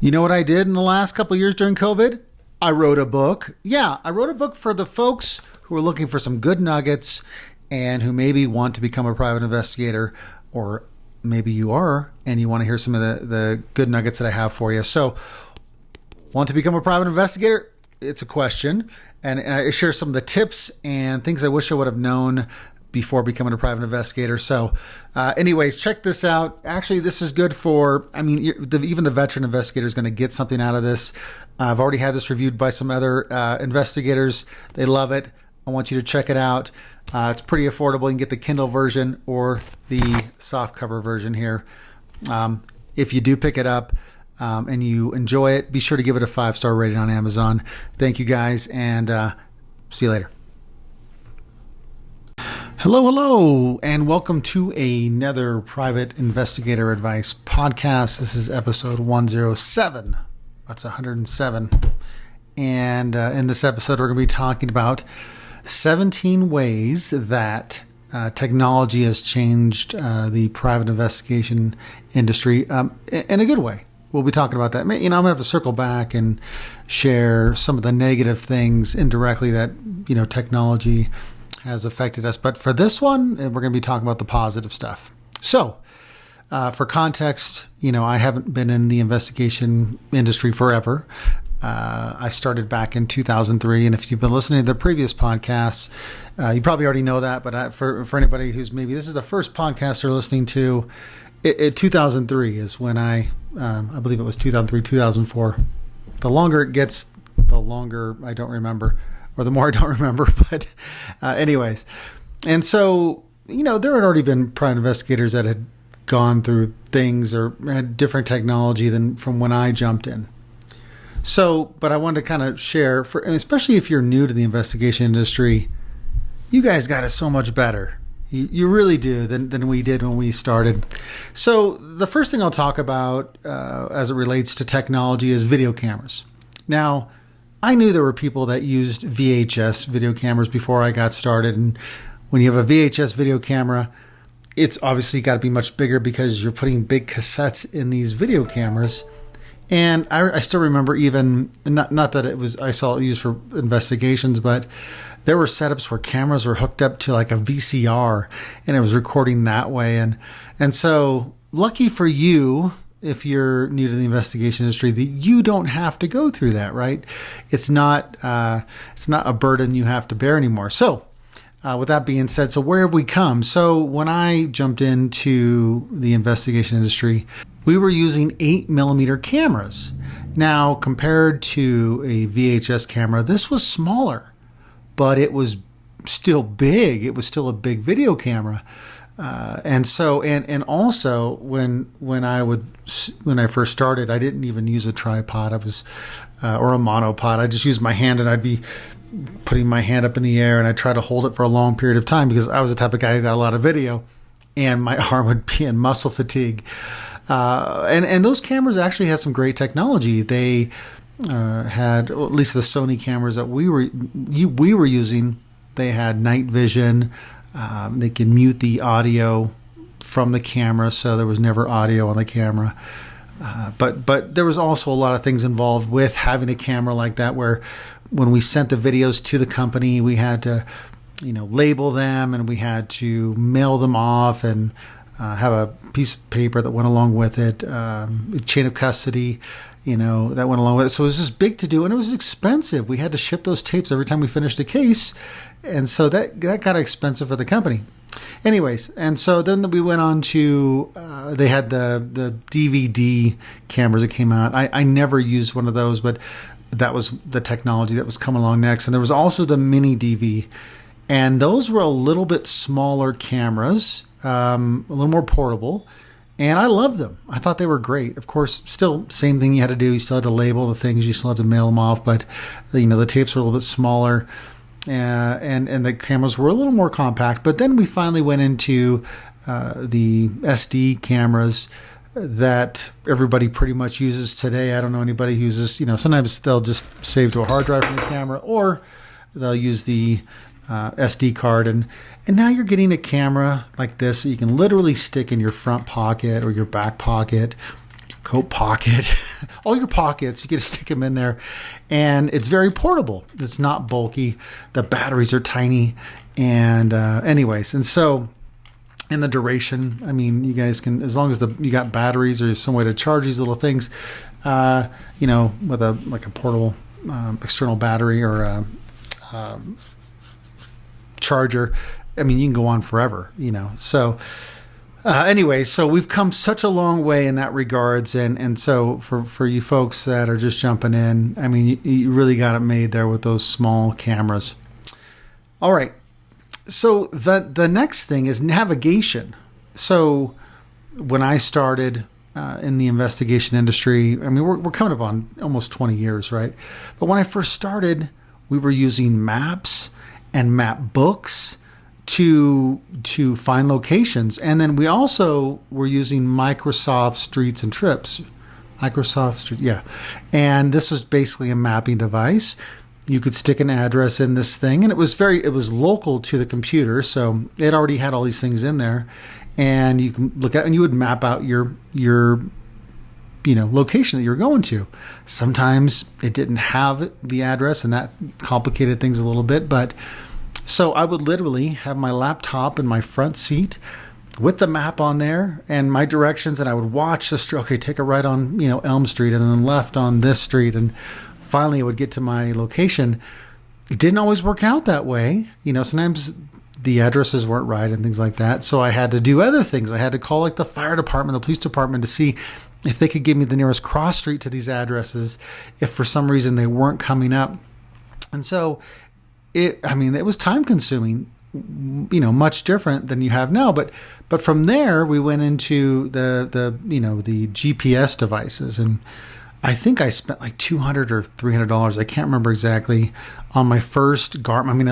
You know what I did in the last couple of years during COVID? I wrote a book. Yeah, I wrote a book for the folks who are looking for some good nuggets and who maybe want to become a private investigator, or maybe you are and you want to hear some of the good nuggets that I have for you. So, want to become a private investigator? It's a question. And I share some of the tips and things I wish I would have known before becoming a private investigator. So anyways, check this out. Actually, this is good for, even the veteran investigator is going to get something out of this. I've already had this reviewed by some other investigators. They love it. I want you to check it out. It's pretty affordable. You can get the Kindle version or the softcover version here. If you do pick it up and you enjoy it, be sure to give it a 5-star rating on Amazon. Thank you guys, and see you later. Hello, and welcome to another Private Investigator Advice podcast. This is episode 107. That's 107. And in this episode, we're going to be talking about 17 ways that technology has changed the private investigation industry in a good way. We'll be talking about that. I'm going to have to circle back and share some of the negative things indirectly that, technology has affected us. But for this one, we're going to be talking about the positive stuff. So, for context, I haven't been in the investigation industry forever. I started back in 2003. And if you've been listening to the previous podcasts, you probably already know that. But for anybody who's maybe this is the first podcast they're listening to, 2003 is when I believe it was 2003, 2004. The longer it gets, the longer I don't remember, or the more I don't remember. But anyways, and so, there had already been private investigators that had gone through things or had different technology than from when I jumped in. So, but I wanted to kind of share, especially if you're new to the investigation industry, you guys got it so much better. You really do than we did when we started. So the first thing I'll talk about as it relates to technology is video cameras. Now, I knew there were people that used VHS video cameras before I got started. And when you have a VHS video camera, it's obviously got to be much bigger because you're putting big cassettes in these video cameras. And I still remember even, not that I saw it used for investigations, but there were setups where cameras were hooked up to like a VCR and it was recording that way. And so lucky for you, if you're new to the investigation industry, that you don't have to go through that, right? It's not a burden you have to bear anymore. So with that being said, so where have we come? So when I jumped into the investigation industry, we were using 8mm cameras. Now, compared to a VHS camera, this was smaller, but it was still big. It was still a big video camera. And also when I first started, I didn't even use a tripod. I was, or a monopod. I just used my hand, and I'd be putting my hand up in the air, and I'd try to hold it for a long period of time because I was the type of guy who got a lot of video, and my arm would be in muscle fatigue. And those cameras actually had some great technology. They had, well, at least the Sony cameras that we were using, they had night vision. They could mute the audio from the camera, so there was never audio on the camera. But there was also a lot of things involved with having a camera like that, where when we sent the videos to the company, we had to, label them, and we had to mail them off and have a piece of paper that went along with it, chain of custody, that went along with it. So it was just big to do, and it was expensive. We had to ship those tapes every time we finished a case, and so that got expensive for the company. Anyways, and so then we went on to, they had the DVD cameras that came out. I never used one of those, but that was the technology that was coming along next. And there was also the mini DV, and those were a little bit smaller cameras, a little more portable, and I loved them. I thought they were great. Of course, still same thing you had to do. You still had to label the things. You still had to mail them off, but the tapes were a little bit smaller, and the cameras were a little more compact. But then we finally went into the SD cameras that everybody pretty much uses today. I don't know anybody who uses, sometimes they'll just save to a hard drive from the camera, or they'll use the SD card, and now you're getting a camera like this that you can literally stick in your front pocket or your back pocket. coat pocket, all your pockets. You get to stick them in there, and it's very portable. It's not bulky. The batteries are tiny, and anyways, and so. And the duration, I mean, you guys can, as long as you got batteries or some way to charge these little things, with a portable external battery or a charger, I mean, you can go on forever, So anyway, so we've come such a long way in that regards. And so for you folks that are just jumping in, I mean, you really got it made there with those small cameras. All right. So the next thing is navigation. So when I started in the investigation industry, I mean, we're coming up on almost 20 years, right? But when I first started, we were using maps and map books to find locations. And then we also were using Microsoft Streets and Trips. Microsoft Street, yeah. And this was basically a mapping device. You could stick an address in this thing, and it was local to the computer, so it already had all these things in there, and you can look at, and you would map out your location that you're going to. Sometimes it didn't have the address, and that complicated things a little bit. But so I would literally have my laptop in my front seat with the map on there and my directions, and I would watch the street. Okay, take a right on Elm Street, and then left on this street, and finally I would get to my location. It didn't always work out that way. Sometimes the addresses weren't right and things like that. So I had to do other things. I had to call like the fire department, the police department, to see if they could give me the nearest cross street to these addresses if for some reason they weren't coming up. And so it was time consuming, much different than you have now. But from there we went into the GPS devices, and I think I spent like $200 or $300. I can't remember exactly on my first Garmin. I mean,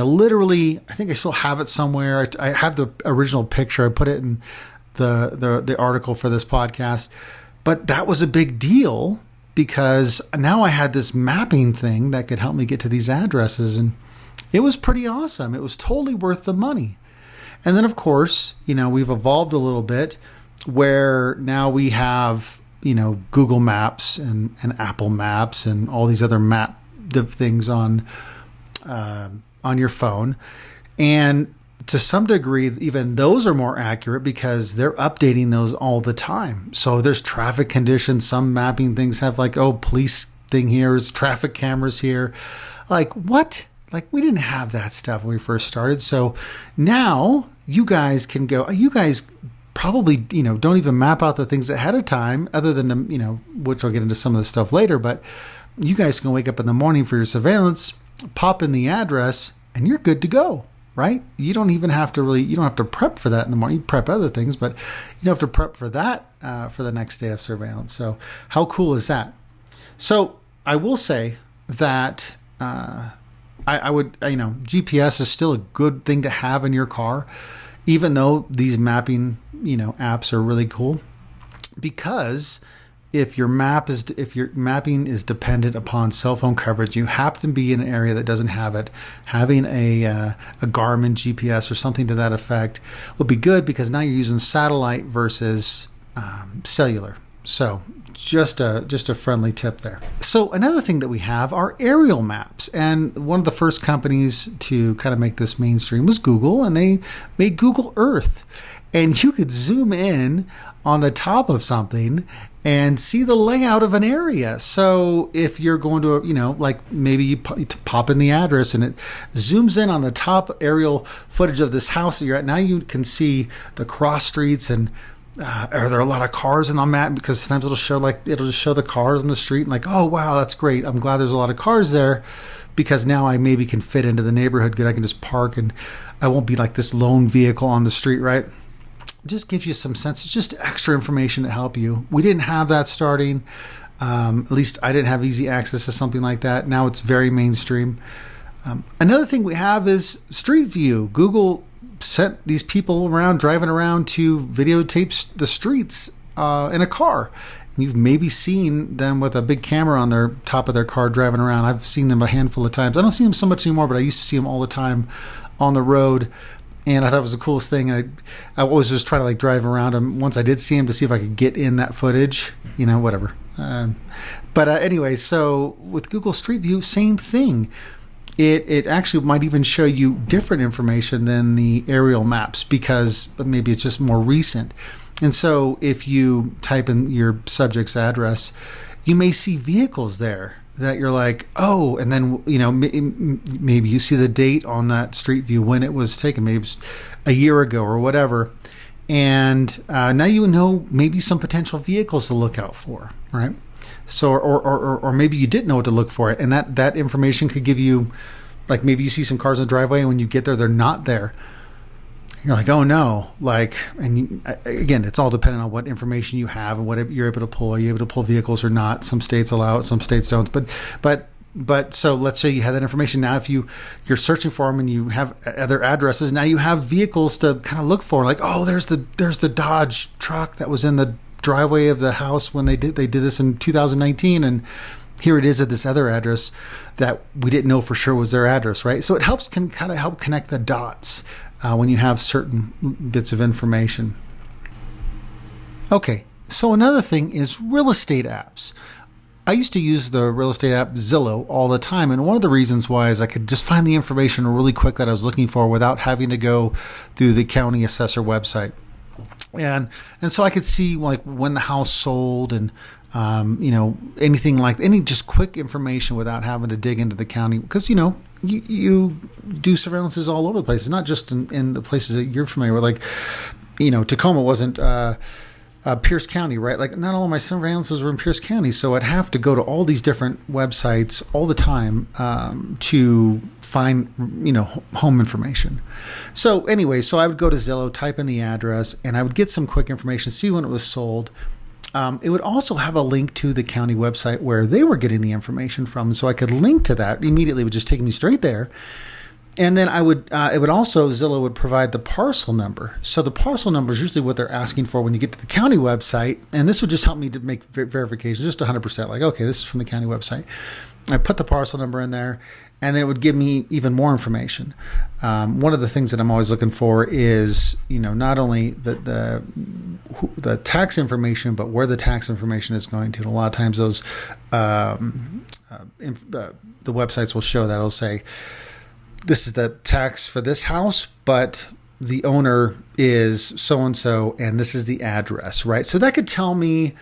I think I still have it somewhere. I have the original picture. I put it in the article for this podcast. But that was a big deal because now I had this mapping thing that could help me get to these addresses, and it was pretty awesome. It was totally worth the money. And then, of course, we've evolved a little bit where now we have Google Maps and Apple Maps and all these other map things on your phone. And to some degree, even those are more accurate because they're updating those all the time. So there's traffic conditions. Some mapping things have police thing here, is traffic cameras here. Like, what? Like, we didn't have that stuff when we first started. So now you guys can go, probably, don't even map out the things ahead of time other than, which I'll get into some of the stuff later, but you guys can wake up in the morning for your surveillance, pop in the address, and you're good to go, right? You don't even have to you don't have to prep for that in the morning. You prep other things, but you don't have to prep for that for the next day of surveillance. So how cool is that? So I will say that I would, GPS is still a good thing to have in your car, even though these mapping apps are really cool, because if your mapping is dependent upon cell phone coverage, you happen to be in an area that doesn't have it, having a Garmin GPS or something to that effect would be good, because now you're using satellite versus cellular. So just a friendly tip there. So another thing that we have are aerial maps, and one of the first companies to kind of make this mainstream was Google, and they made Google Earth, and you could zoom in on the top of something and see the layout of an area. So if you're going to, maybe you pop in the address and it zooms in on the top aerial footage of this house that you're at, now you can see the cross streets, and are there a lot of cars in the map? Because sometimes it'll just show the cars on the street, and oh wow, that's great. I'm glad there's a lot of cars there, because now I maybe can fit into the neighborhood good. I can just park, and I won't be like this lone vehicle on the street, right? Just gives you some sense. It's just extra information to help you. We didn't have that starting. At least I didn't have easy access to something like that. Now it's very mainstream. Another thing we have is Street View. Google sent these people driving around to videotape the streets in a car. And you've maybe seen them with a big camera on their top of their car driving around. I've seen them a handful of times. I don't see them so much anymore, but I used to see them all the time on the road. And I thought it was the coolest thing. And I always was trying to like drive around him once I did see him to see if I could get in that footage, whatever. But anyway, so with Google Street View, same thing. It actually might even show you different information than the aerial maps because maybe it's just more recent. And so if you type in your subject's address, you may see vehicles there that you're like, oh, and then, maybe you see the date on that Street View when it was taken, maybe it was a year ago or whatever. And now you know maybe some potential vehicles to look out for, right? So, or maybe you didn't know what to look for it, and that information could give you, like maybe you see some cars in the driveway, and when you get there, they're not there. You're like, oh no, again, it's all dependent on what information you have and what you're able to pull. Are you able to pull vehicles or not? Some states allow it, some states don't. But so let's say you have that information. Now, if you're searching for them and you have other addresses, now you have vehicles to kind of look for. Like, oh, there's the Dodge truck that was in the driveway of the house when they did this in 2019, and here it is at this other address that we didn't know for sure was their address, right? So it can kind of help connect the dots when you have certain bits of information. Okay, so another thing is real estate apps. I used to use the real estate app Zillow all the time, and one of the reasons why is I could just find the information really quick that I was looking for without having to go through the county assessor website. And so I could see like when the house sold and anything like any just quick information without having to dig into the county, because you do surveillances all over the place. It's not just in the places that you're familiar with. Like Tacoma wasn't Pierce County, right? Like not all of my surveillances were in Pierce County, so I'd have to go to all these different websites all the time to find home information. So anyway, so I would go to Zillow, type in the address, and I would get some quick information, see when it was sold. It would also have a link to the county website where they were getting the information from, so I could link to that immediately. It would just take me straight there. And then Zillow would provide the parcel number. So the parcel number is usually what they're asking for when you get to the county website. And this would just help me to make verification, just 100%. Like, okay, this is from the county website. I put the parcel number in there, and then it would give me even more information. One of the things that I'm always looking for is, not only the tax information, but where the tax information is going to. And a lot of times those the websites will show that. It'll say, this is the tax for this house, but the owner is so-and-so, and this is the address, right? So that could tell me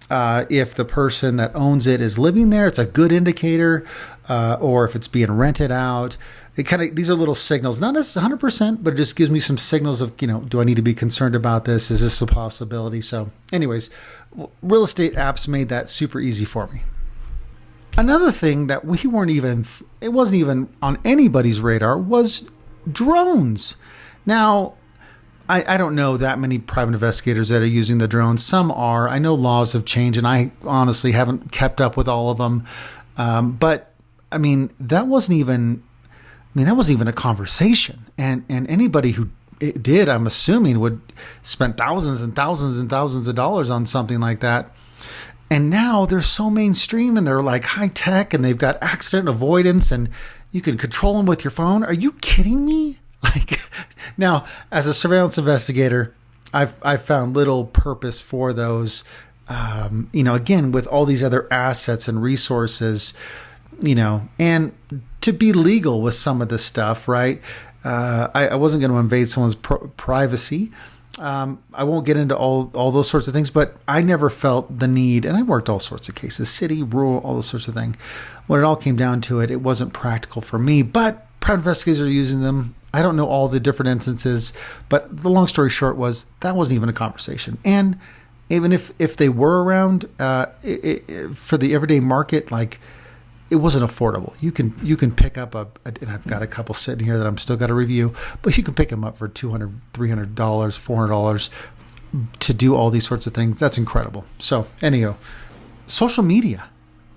if the person that owns it is living there. It's a good indicator, or if it's being rented out. These are little signals, not necessarily 100%, but it just gives me some signals of, do I need to be concerned about this? Is this a possibility? So anyways, real estate apps made that super easy for me. Another thing that it wasn't even on anybody's radar was drones. Now, I don't know that many private investigators that are using the drones. Some are. I know laws have changed, and I honestly haven't kept up with all of them. But I mean, that wasn't even a conversation. And anybody who did, I'm assuming, would spend thousands and thousands and thousands of dollars on something like that. And now they're so mainstream, and they're like high tech, and they've got accident avoidance, and you can control them with your phone. Are you kidding me? Like, now, as a surveillance investigator, I've found little purpose for those. Again, with all these other assets and resources, and to be legal with some of this stuff, right? I wasn't going to invade someone's privacy. I won't get into all those sorts of things, but I never felt the need, and I worked all sorts of cases, city, rural, all those sorts of things. When it all came down to it, it wasn't practical for me, but private investigators are using them. I don't know all the different instances, but the long story short was that wasn't even a conversation. And even if they were around for the everyday market, like, it wasn't affordable. You can pick up and I've got a couple sitting here that I'm still got to review, but you can pick them up for $200, $300, $400 to do all these sorts of things. That's incredible. So anyhow, social media.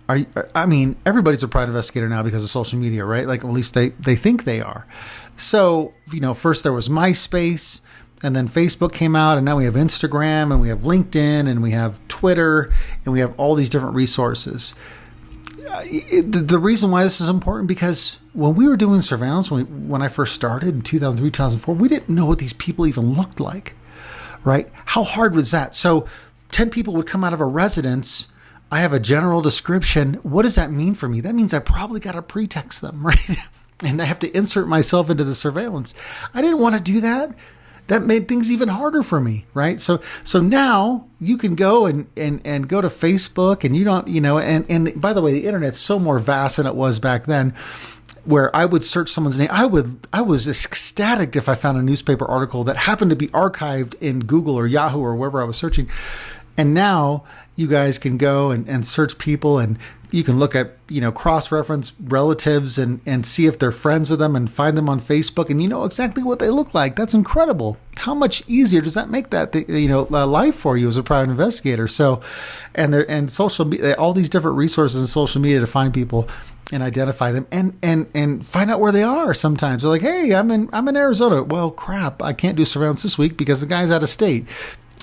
Everybody's a private investigator now because of social media, right? Like, at least they think they are. So, first there was MySpace, and then Facebook came out, and now we have Instagram, and we have LinkedIn, and we have Twitter, and we have all these different resources. the reason why this is important, because when we were doing surveillance, when I first started in 2003, 2004, we didn't know what these people even looked like, right? How hard was that? So 10 people would come out of a residence. I have a general description. What does that mean for me? That means I probably got to pretext them, right? And I have to insert myself into the surveillance. I didn't want to do that. That made things even harder for me, right? So now you can go and go to Facebook, and you don't, and by the way, the internet's so more vast than it was back then, where I would search someone's name. I was ecstatic if I found a newspaper article that happened to be archived in Google or Yahoo or wherever I was searching. And now you guys can go and search people, and you can look at, cross-reference relatives and see if they're friends with them and find them on Facebook, and you know exactly what they look like. That's incredible. How much easier does that make that, life for you as a private investigator? So, and social media, all these different resources in social media to find people and identify them and find out where they are. Sometimes they're like, hey, I'm in Arizona. Well, crap, I can't do surveillance this week because the guy's out of state,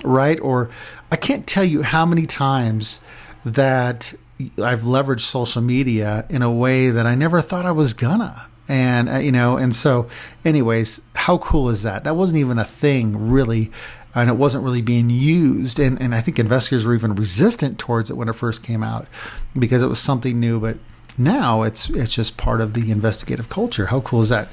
right? Or I can't tell you how many times that I've leveraged social media in a way that I never thought I was gonna. And, and so anyways, how cool is that? That wasn't even a thing really. And it wasn't really being used. And I think investigators were even resistant towards it when it first came out because it was something new. But now it's just part of the investigative culture. How cool is that?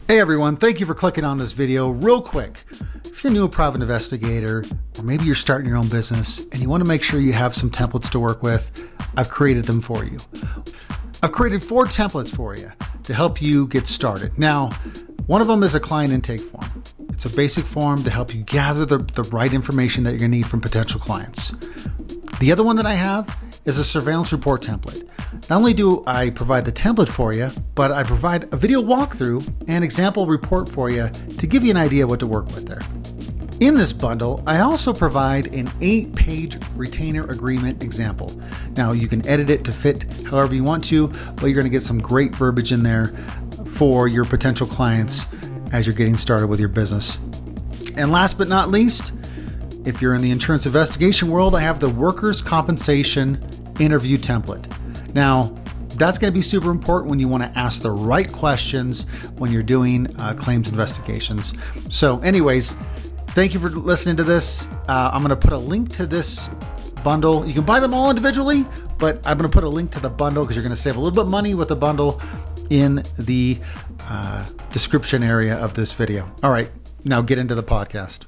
Hey everyone, thank you for clicking on this video. Real quick, if you're a new private investigator, or maybe you're starting your own business and you want to make sure you have some templates to work with, I've created them for you. I've created 4 templates for you to help you get started. Now, one of them is a client intake form. It's a basic form to help you gather the right information that you're going to need from potential clients. The other one that I have is a surveillance report template. Not only do I provide the template for you, but I provide a video walkthrough and example report for you to give you an idea what to work with there. In this bundle, I also provide an 8-page retainer agreement example. Now, you can edit it to fit however you want to, but you're going to get some great verbiage in there for your potential clients as you're getting started with your business. And last but not least, if you're in the insurance investigation world, I have the workers' compensation interview template. Now, that's going to be super important when you want to ask the right questions when you're doing claims investigations. So anyways, thank you for listening to this. I'm going to put a link to this bundle. You can buy them all individually, but I'm going to put a link to the bundle because you're going to save a little bit of money with the bundle in the description area of this video. All right, now get into the podcast.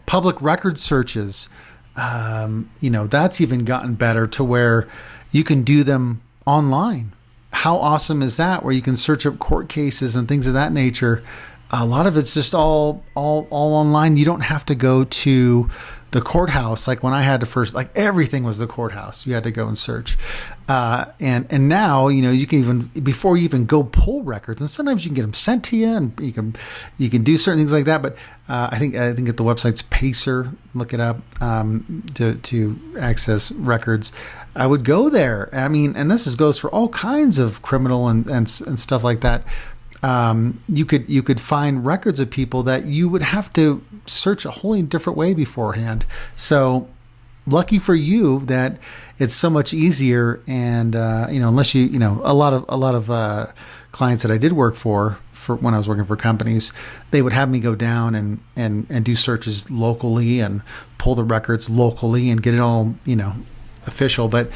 Public record searches, that's even gotten better to where you can do them online. How awesome is that? Where you can search up court cases and things of that nature. A lot of it's just all online. You don't have to go to the courthouse. Like when I had to first, like everything was the courthouse. You had to go and search. And now, you can even, before you even go pull records, and sometimes you can get them sent to you and you can do certain things like that. But I think at the website's Pacer, look it up, to access records. I would go there. I mean, and this goes for all kinds of criminal and stuff like that. You could find records of people that you would have to search a wholly different way beforehand. So lucky for you that it's so much easier. And unless a lot of clients that I did work for when I was working for companies, they would have me go down and do searches locally and pull the records locally and get it all official. But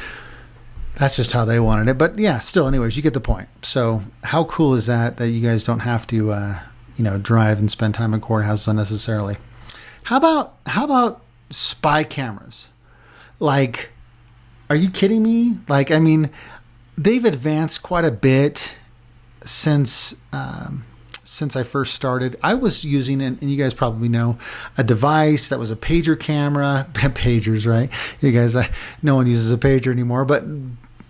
that's just how they wanted it. But yeah, still, anyways, you get the point. So how cool is that you guys don't have to, drive and spend time in courthouses unnecessarily? How about spy cameras? Like, are you kidding me? Like, I mean, they've advanced quite a bit since I first started. I was using, and you guys probably know, a device that was a pager camera. Pagers, right? You guys, no one uses a pager anymore, but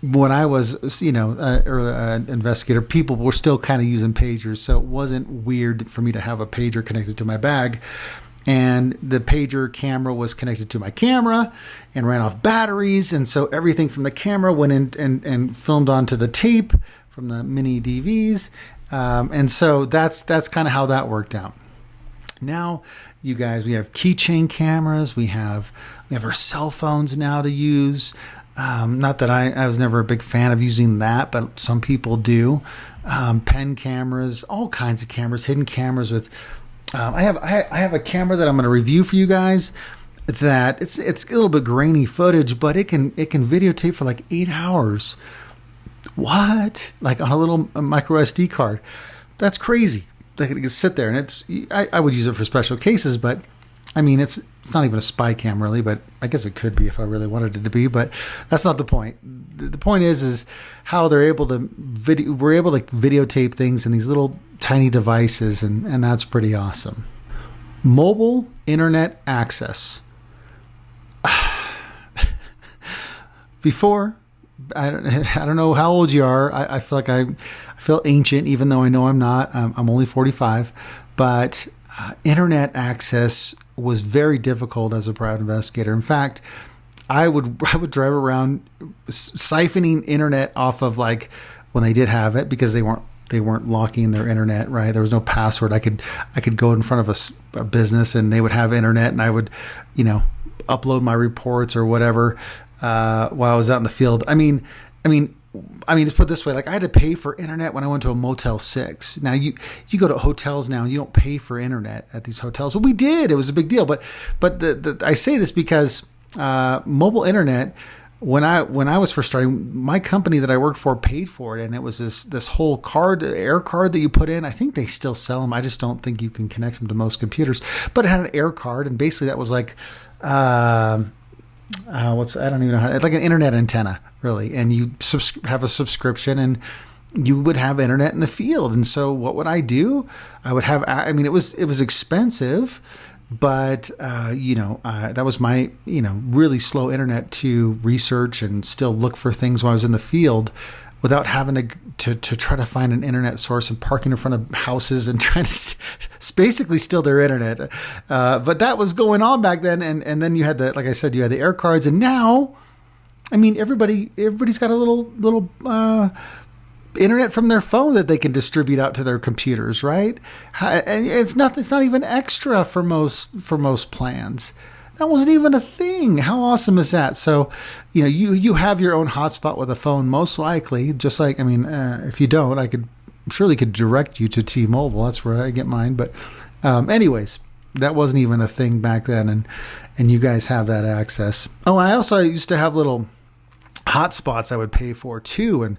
when I was, investigator, people were still kind of using pagers, so it wasn't weird for me to have a pager connected to my bag. And the pager camera was connected to my camera and ran off batteries, and so everything from the camera went in and filmed onto the tape from the mini DVs, and so that's kind of how that worked out. Now, you guys, we have keychain cameras, we have our cell phones now to use. Not that I was never a big fan of using that, but some people do. Pen cameras, all kinds of cameras, hidden cameras with. I have a camera that I'm going to review for you guys. That it's a little bit grainy footage, but it can videotape for like 8 hours. What? Like on a little micro SD card? That's crazy. They can sit there, and I would use it for special cases, but I mean it's not even a spy cam really, but I guess it could be if I really wanted it to be. But that's not the point. The point is how they're able to we're able to videotape things in these little tiny devices, and that's pretty awesome. Mobile internet access. Before, I don't know how old you are. I feel like I feel ancient, even though I know I'm not. I'm only 45, but internet access was very difficult as a private investigator. In fact, I would drive around siphoning internet off of, like, when they did have it, because they weren't locking their internet, right? There was no password. I could go in front of a business and they would have internet, and I would, upload my reports or whatever while I was out in the field. I mean, let's put it this way: like, I had to pay for internet when I went to a Motel 6. Now you go to hotels now and you don't pay for internet at these hotels. Well, we did. It was a big deal. But I say this because mobile internet. When I was first starting, my company that I worked for paid for it, and it was this whole card, air card that you put in. I think they still sell them. I just don't think you can connect them to most computers. But it had an air card, and basically that was like I don't even know how. It's like an internet antenna, really. And you have a subscription, and you would have internet in the field. And so what would I do? I would have. I mean, it was expensive. But, that was my, really slow internet to research and still look for things while I was in the field without having to try to find an internet source and parking in front of houses and trying to basically steal their internet. But that was going on back then. And then you had like I said, you had the air cards. And now, I mean, everybody's got a little internet from their phone that they can distribute out to their computers, right? And it's not even extra for most plans. That wasn't even a thing. How awesome is that? So, you have your own hotspot with a phone, most likely. Just like, if you don't, I surely could direct you to T-Mobile. That's where I get mine. But, anyways, that wasn't even a thing back then, and you guys have that access. Oh, I used to have little hotspots I would pay for too, and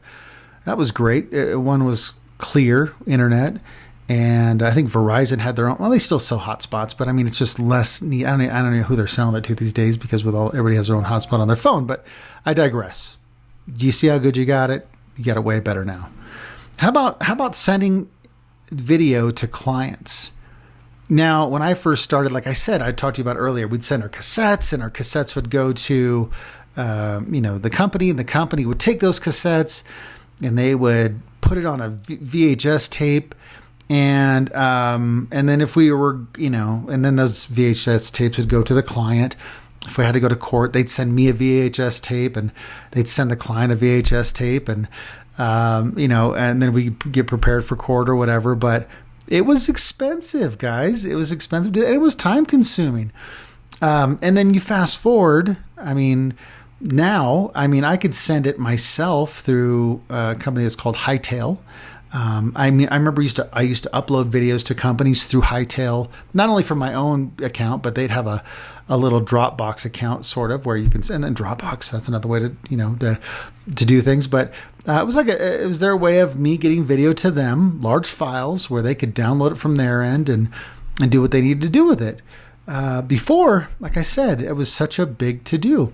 that was great. One was Clear Internet, and I think Verizon had their own. Well, they still sell hotspots, but it's just less neat. I don't know who they're selling it to these days, because everybody has their own hotspot on their phone. But I digress. Do you see how good you got it? You got it way better now. How about sending video to clients? Now, when I first started, like I said, I talked to you about earlier, we'd send our cassettes, and our cassettes would go to the company, and the company would take those cassettes, and they would put it on a VHS tape, and then if we were, and then those VHS tapes would go to the client. If we had to go to court, they'd send me a VHS tape, and they'd send the client a VHS tape, and and then we get prepared for court or whatever. But it was expensive, guys. It was expensive, and it was time consuming. And then you fast forward. Now, I could send it myself through a company that's called Hightail. I remember I used to upload videos to companies through Hightail, not only from my own account, but they'd have a little Dropbox account, sort of, where you can send. And Dropbox, that's another way to do things. But it was their way of me getting video to them, large files where they could download it from their end and do what they needed to do with it. Before, like I said, it was such a big to do.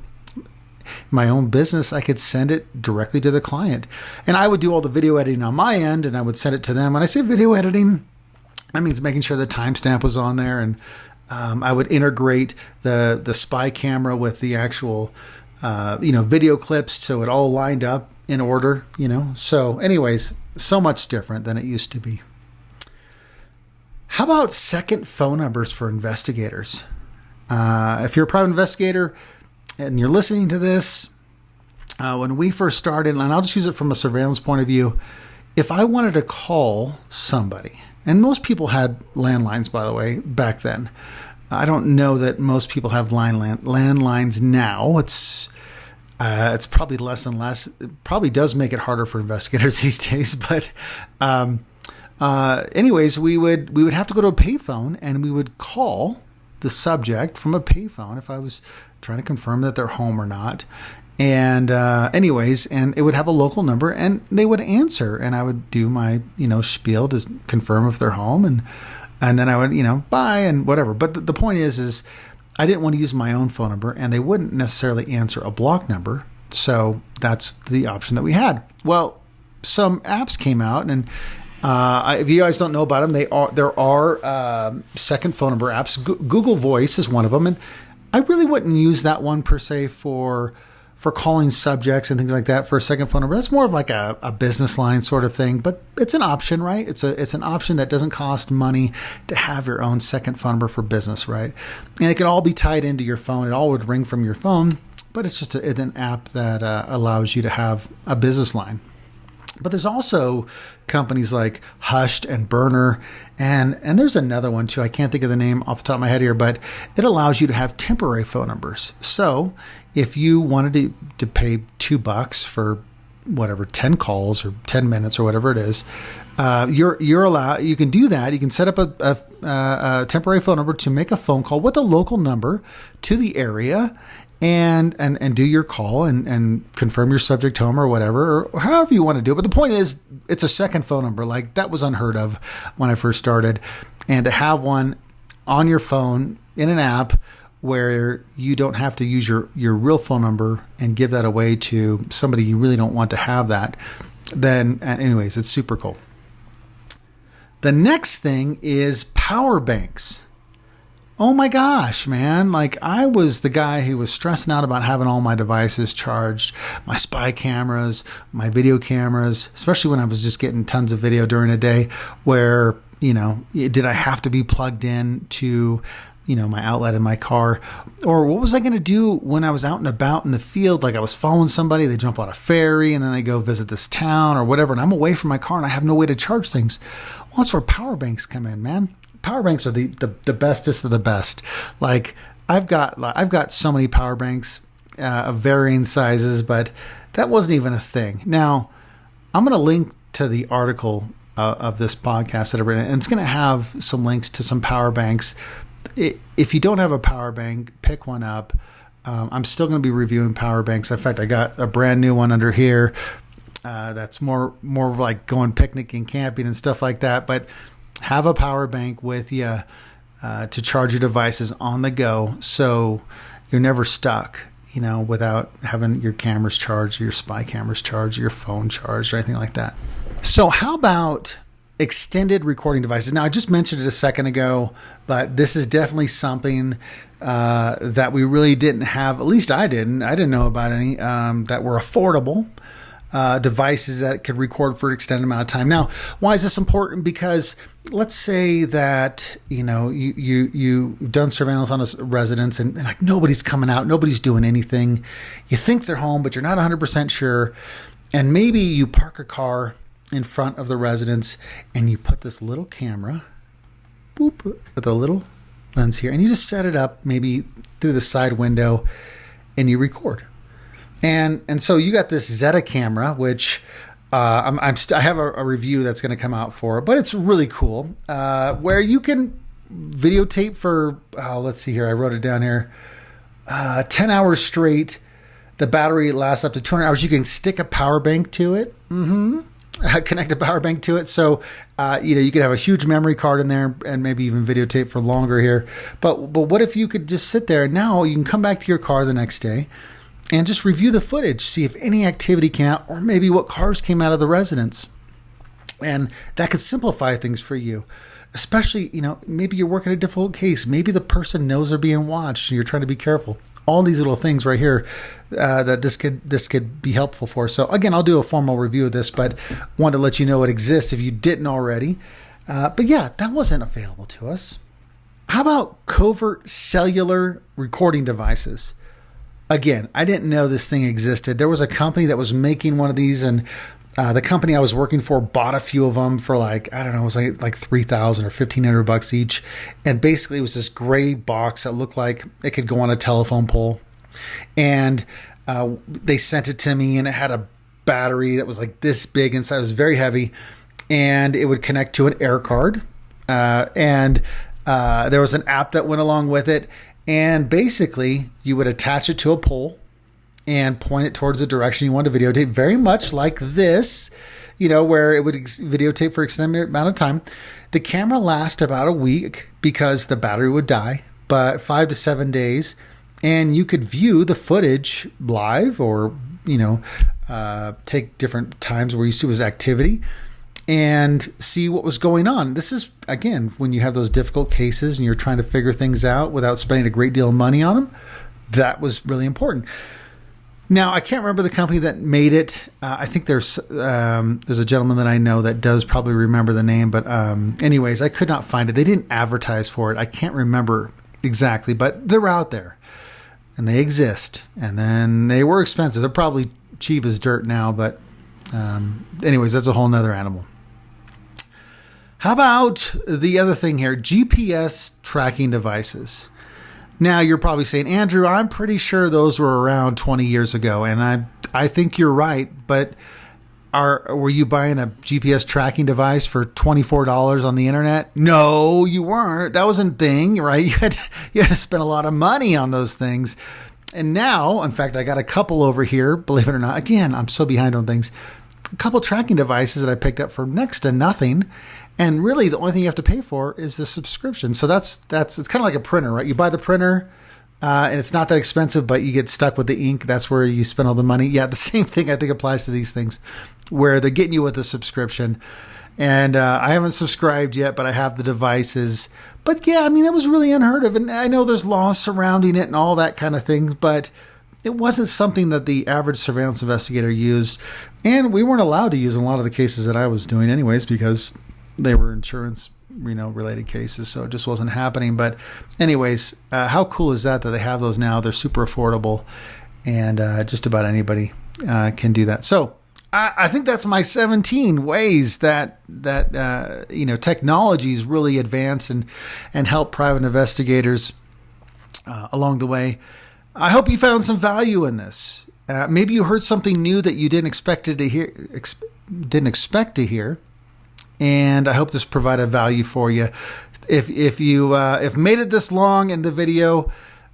My own business, I could send it directly to the client, and I would do all the video editing on my end, and I would send it to them. When I say video editing, that means making sure the timestamp was on there, and I would integrate the spy camera with the actual video clips, so it all lined up in order. So anyways, so much different than it used to be. How about second phone numbers for investigators? If you're a private investigator and you're listening to this, when we first started, and I'll just use it from a surveillance point of view, if I wanted to call somebody, and most people had landlines, by the way, back then. I don't know that most people have landlines now. It's probably less and less. It probably does make it harder for investigators these days. But anyways, we would have to go to a payphone and we would call the subject from a payphone if I was trying to confirm that they're home or not. And anyways, and it would have a local number and they would answer, and I would do my, spiel to confirm if they're home, and then I would, bye and whatever. But the point is I didn't want to use my own phone number, and they wouldn't necessarily answer a block number. So that's the option that we had. Well, some apps came out, and if you guys don't know about them, there are second phone number apps. Google Voice is one of them, and I really wouldn't use that one per se for calling subjects and things like that for a second phone number. That's more of like a business line sort of thing, but it's an option, right? It's an option that doesn't cost money to have your own second phone number for business, right? And it can all be tied into your phone. It all would ring from your phone, but it's just an app that allows you to have a business line. But there's also companies like Hushed and Burner, and there's another one too. I can't think of the name off the top of my head here, but it allows you to have temporary phone numbers. So if you wanted to pay $2 for whatever 10 calls or 10 minutes or whatever it is, you're allowed. You can do that. You can set up a temporary phone number to make a phone call with a local number to the area. And do your call and confirm your subject home or whatever, or however you want to do it. But the point is, it's a second phone number. Like, that was unheard of when I first started. And to have one on your phone in an app where you don't have to use your real phone number and give that away to somebody you really don't want to have that, then anyways, it's super cool. The next thing is power banks. Oh my gosh, man. Like, I was the guy who was stressing out about having all my devices charged, my spy cameras, my video cameras, especially when I was just getting tons of video during a day where, did I have to be plugged in to, my outlet in my car? Or what was I going to do when I was out and about in the field? Like, I was following somebody, they jump on a ferry and then they go visit this town or whatever, and I'm away from my car and I have no way to charge things. Well, that's where power banks come in, man. Power banks are the bestest of the best. Like, I've got so many power banks of varying sizes, but that wasn't even a thing. Now, I'm going to link to the article of this podcast that I've written, and it's going to have some links to some power banks. If you don't have a power bank, pick one up. I'm still going to be reviewing power banks. In fact, I got a brand new one under here that's more like going picnicking, camping, and stuff like that. But have a power bank with you to charge your devices on the go, so you're never stuck, without having your cameras charged, or your spy cameras charged, or your phone charged, or anything like that. So how about extended recording devices? Now, I just mentioned it a second ago, but this is definitely something that we really didn't have. At least I didn't know about any that were affordable. Devices that could record for an extended amount of time. Now, why is this important? Because let's say that, you've done surveillance on a residence and like nobody's coming out, nobody's doing anything. You think they're home, but you're not 100% sure. And maybe you park a car in front of the residence and you put this little camera, boop, with a little lens here, and you just set it up maybe through the side window and you record. And so you got this Zeta camera, which I have a review that's going to come out for, but it's really cool, where you can videotape for, let's see here, I wrote it down here, 10 hours straight. The battery lasts up to 200 hours. You can stick a power bank to it. Connect a power bank to it. So, you could have a huge memory card in there and maybe even videotape for longer here. But what if you could just sit there and now you can come back to your car the next day and just review the footage, see if any activity came out or maybe what cars came out of the residence. And that could simplify things for you, especially, maybe you're working a difficult case. Maybe the person knows they're being watched and you're trying to be careful. All these little things right here that this could be helpful for. So again, I'll do a formal review of this, but wanted to let you know it exists if you didn't already. But yeah, that wasn't available to us. How about covert cellular recording devices? Again, I didn't know this thing existed. There was a company that was making one of these, and the company I was working for bought a few of them for it was like $3,000 or $1,500 each. And basically it was this gray box that looked like it could go on a telephone pole. And They sent it to me, and it had a battery that was like this big inside. It was very heavy, and it would connect to an air card. And there was an app that went along with it. And basically, you would attach it to a pole and point it towards the direction you want to videotape, very much like this, where it would videotape for an extended amount of time. The camera lasts about a week because the battery would die, but 5 to 7 days. And you could view the footage live or, take different times where you see was activity and see what was going on. This is, again, when you have those difficult cases and you're trying to figure things out without spending a great deal of money on them. That was really important. Now, I can't remember the company that made it. I think there's a gentleman that I know that does probably remember the name. But anyways, I could not find it. They didn't advertise for it. I can't remember exactly, but they're out there and they exist. And then they were expensive. They're probably cheap as dirt now. But anyways, that's a whole nother animal. How about the other thing here? GPS tracking devices. Now, you're probably saying, Andrew, I'm pretty sure those were around 20 years ago. And I think you're right. But were you buying a GPS tracking device for $24 on the internet? No, you weren't. That wasn't a thing, right? You had to spend a lot of money on those things. And now, in fact, I got a couple over here, believe it or not. Again, I'm so behind on things. A couple tracking devices that I picked up for next to nothing. And really, the only thing you have to pay for is the subscription. So it's kind of like a printer, right? You buy the printer, and it's not that expensive, but you get stuck with the ink. That's where you spend all the money. Yeah, the same thing I think applies to these things, where they're getting you with a subscription. And I haven't subscribed yet, but I have the devices. But yeah, I mean, that was really unheard of. And I know there's laws surrounding it and all that kind of things, but it wasn't something that the average surveillance investigator used. And we weren't allowed to use in a lot of the cases that I was doing anyways, because they were insurance, related cases. So it just wasn't happening. But anyways, how cool is that they have those now? They're super affordable, and just about anybody can do that. So I think that's my 17 ways that technologies really advance and help private investigators along the way. I hope you found some value in this. Maybe you heard something new that you didn't expect to hear. And I hope this provided value for you. If you made it this long in the video,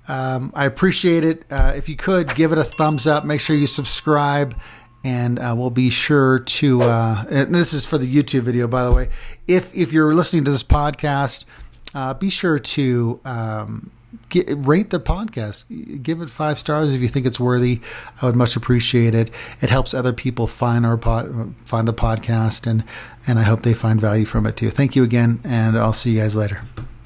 I appreciate it. If you could give it a thumbs up, make sure you subscribe, and we'll be sure to. And this is for the YouTube video, by the way. If you're listening to this podcast, be sure to rate the podcast. Give it 5 stars if you think it's worthy. I would much appreciate it. It helps other people find the podcast, and I hope they find value from it too. Thank you again, and I'll see you guys later.